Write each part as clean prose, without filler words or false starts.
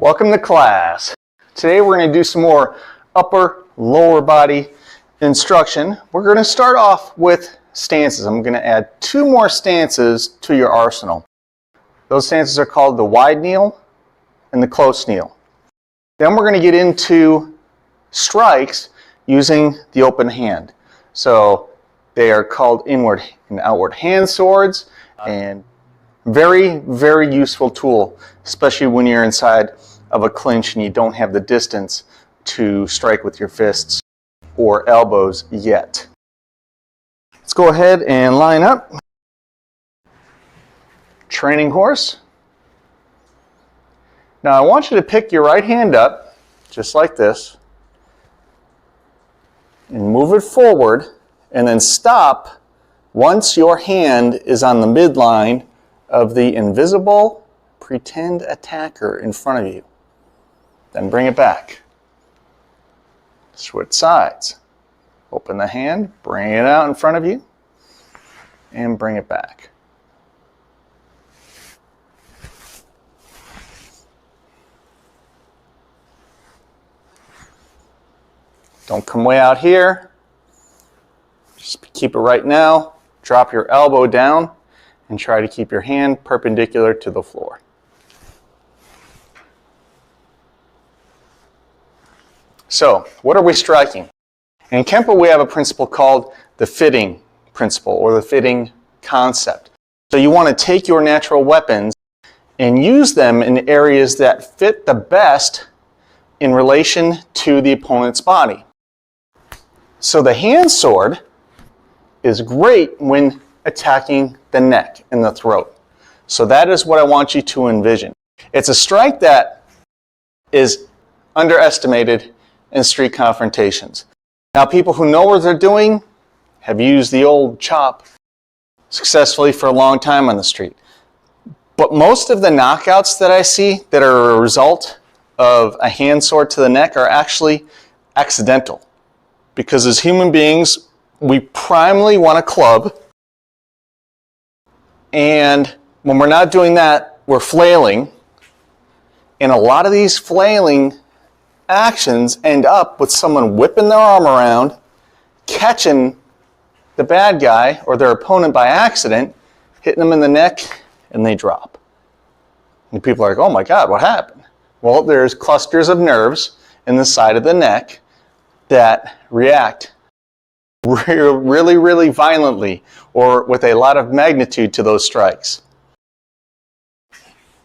Welcome to class. Today we're going to do some more upper, lower body instruction. We're going to start off with stances. I'm going to add 2 more stances to your arsenal. Those stances are called the wide kneel and the close kneel. Then we're going to get into strikes using the open hand. So they are called inward and outward hand swords, and very, very useful tool, especially when you're inside of a clinch and you don't have the distance to strike with your fists or elbows yet. Let's go ahead and line up. Training horse. Now I want you to pick your right hand up, just like this, and move it forward, and then stop once your hand is on the midline of the invisible pretend attacker in front of you. Then bring it back. Switch sides. Open the hand, bring it out in front of you, and bring it back. Don't come way out here. Just keep it right now. Drop your elbow down and try to keep your hand perpendicular to the floor. So, what are we striking? In Kenpo, we have a principle called the fitting principle, or the fitting concept. So you want to take your natural weapons and use them in areas that fit the best in relation to the opponent's body. So the hand sword is great when attacking the neck and the throat. So that is what I want you to envision. It's a strike that is underestimated in street confrontations. Now, people who know what they're doing have used the old chop successfully for a long time on the street. But most of the knockouts that I see that are a result of a hand sword to the neck are actually accidental. Because as human beings, we primarily want a club, and when we're not doing that, we're flailing. And a lot of these flailing actions end up with someone whipping their arm around, catching the bad guy or their opponent by accident, hitting them in the neck, and they drop. And people are like, oh my God, what happened? Well, there's clusters of nerves in the side of the neck that react really, really violently or with a lot of magnitude to those strikes.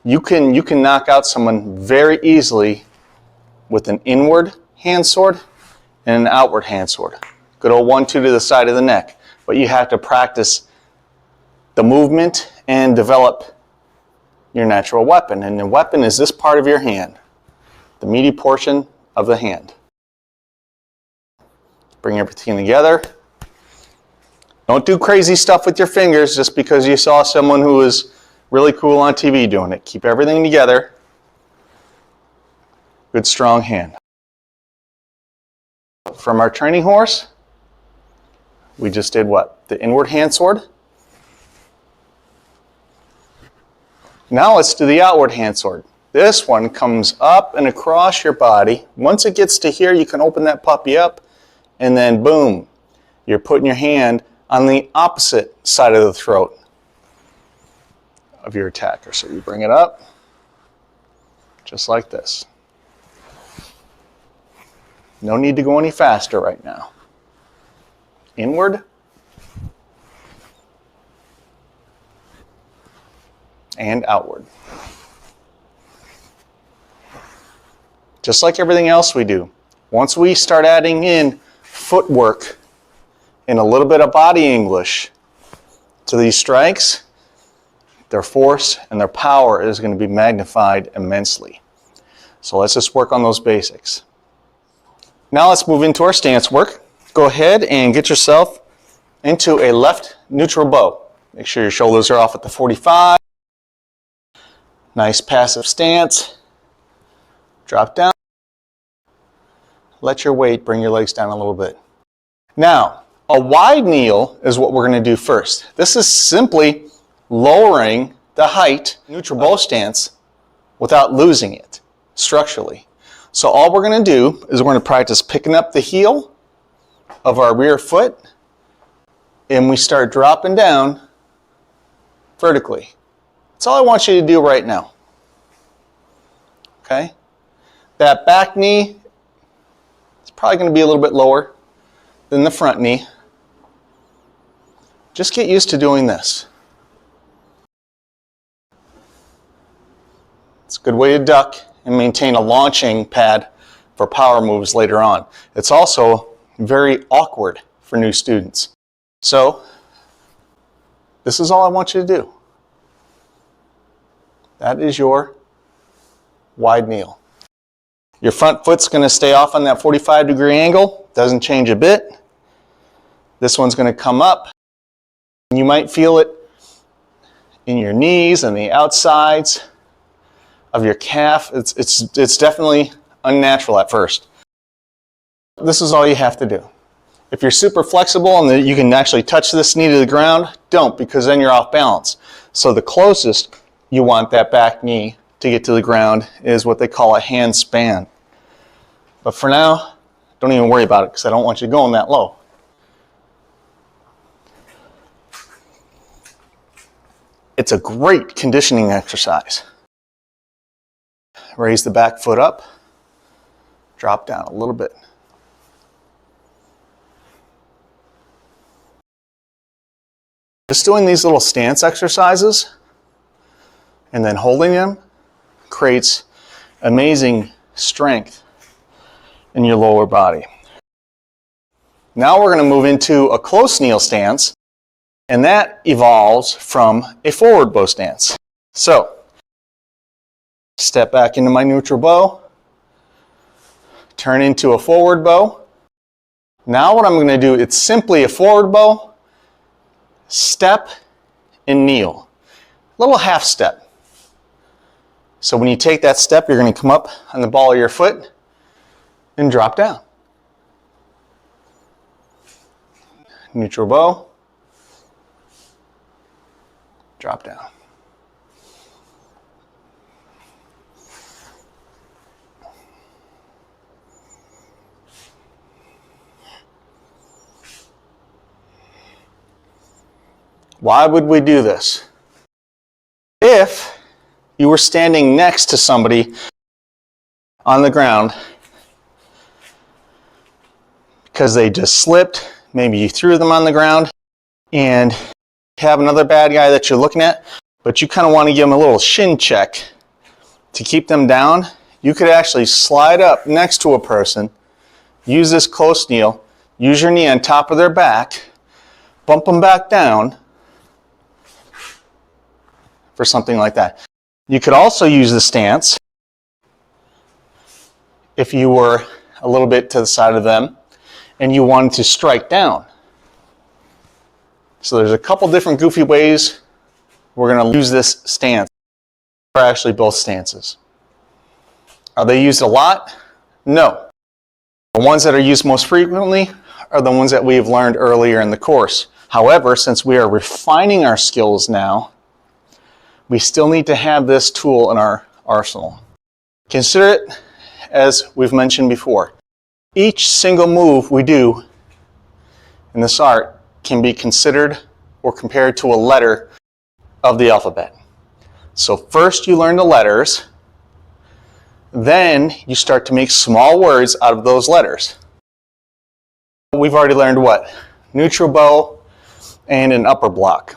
You can knock out someone very easily with an inward hand sword and an outward hand sword. Good old 1-2 to the side of the neck. But you have to practice the movement and develop your natural weapon. And the weapon is this part of your hand, the meaty portion of the hand. Bring everything together. Don't do crazy stuff with your fingers just because you saw someone who was really cool on TV doing it. Keep everything together. Good strong hand. From our training horse, we just did what? The inward hand sword. Now let's do the outward hand sword. This one comes up and across your body. Once it gets to here, you can open that puppy up, and then boom, you're putting your hand on the opposite side of the throat of your attacker. So you bring it up, just like this. No need to go any faster right now. Inward and outward. Just like everything else we do. Once we start adding in footwork and a little bit of body English to these strikes, their force and their power is going to be magnified immensely. So let's just work on those basics. Now let's move into our stance work. Go ahead and get yourself into a left neutral bow. Make sure your shoulders are off at the 45. Nice passive stance. Drop down. Let your weight bring your legs down a little bit. Now, a wide kneel is what we're going to do first. This is simply lowering the height, neutral bow stance, without losing it. structurally. So all we're going to do is we're going to practice picking up the heel of our rear foot, and we start dropping down vertically. That's all I want you to do right now. Okay? That back knee is probably going to be a little bit lower than the front knee. Just get used to doing this. It's a good way to duck and maintain a launching pad for power moves later on. It's also very awkward for new students. So, this is all I want you to do. That is your wide kneel. Your front foot's going to stay off on that 45-degree angle. Doesn't change a bit. This one's going to come up. You might feel it in your knees and the outsides of your calf. It's definitely unnatural at first. This is all you have to do. If you're super flexible and that you can actually touch this knee to the ground, don't, because then you're off balance. So the closest you want that back knee to get to the ground is what they call a hand span. But for now, don't even worry about it because I don't want you going that low. It's a great conditioning exercise. Raise the back foot up, drop down a little bit. Just doing these little stance exercises and then holding them creates amazing strength in your lower body. Now we're going to move into a close kneel stance, and that evolves from a forward bow stance. So, step back into my neutral bow, turn into a forward bow. Now what I'm going to do, it's simply a forward bow, step, and kneel. Little half step. So when you take that step, you're going to come up on the ball of your foot and drop down. Neutral bow, drop down. Why would we do this? If you were standing next to somebody on the ground because they just slipped, maybe you threw them on the ground, and have another bad guy that you're looking at, but you kind of want to give them a little shin check to keep them down, you could actually slide up next to a person, use this close kneel, use your knee on top of their back, bump them back down for something like that. You could also use the stance if you were a little bit to the side of them and you wanted to strike down. So there's a couple different goofy ways we're going to use this stance. Or actually both stances. Are they used a lot? No. The ones that are used most frequently are the ones that we have learned earlier in the course. However, since we are refining our skills now, we still need to have this tool in our arsenal. Consider it, as we've mentioned before, each single move we do in this art can be considered or compared to a letter of the alphabet. So first you learn the letters, then you start to make small words out of those letters. We've already learned what? Neutral bow and an upper block.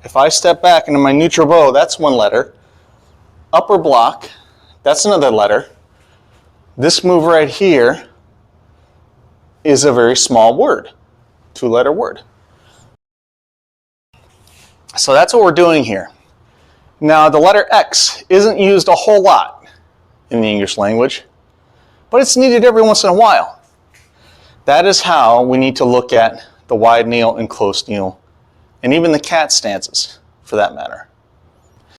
If I step back into my neutral bow, that's one letter. Upper block, that's another letter. This move right here is a very small word, two-letter word. So that's what we're doing here. Now the letter X isn't used a whole lot in the English language, but it's needed every once in a while. That is how we need to look at the wide kneel and close kneel, and even the cat stances for that matter.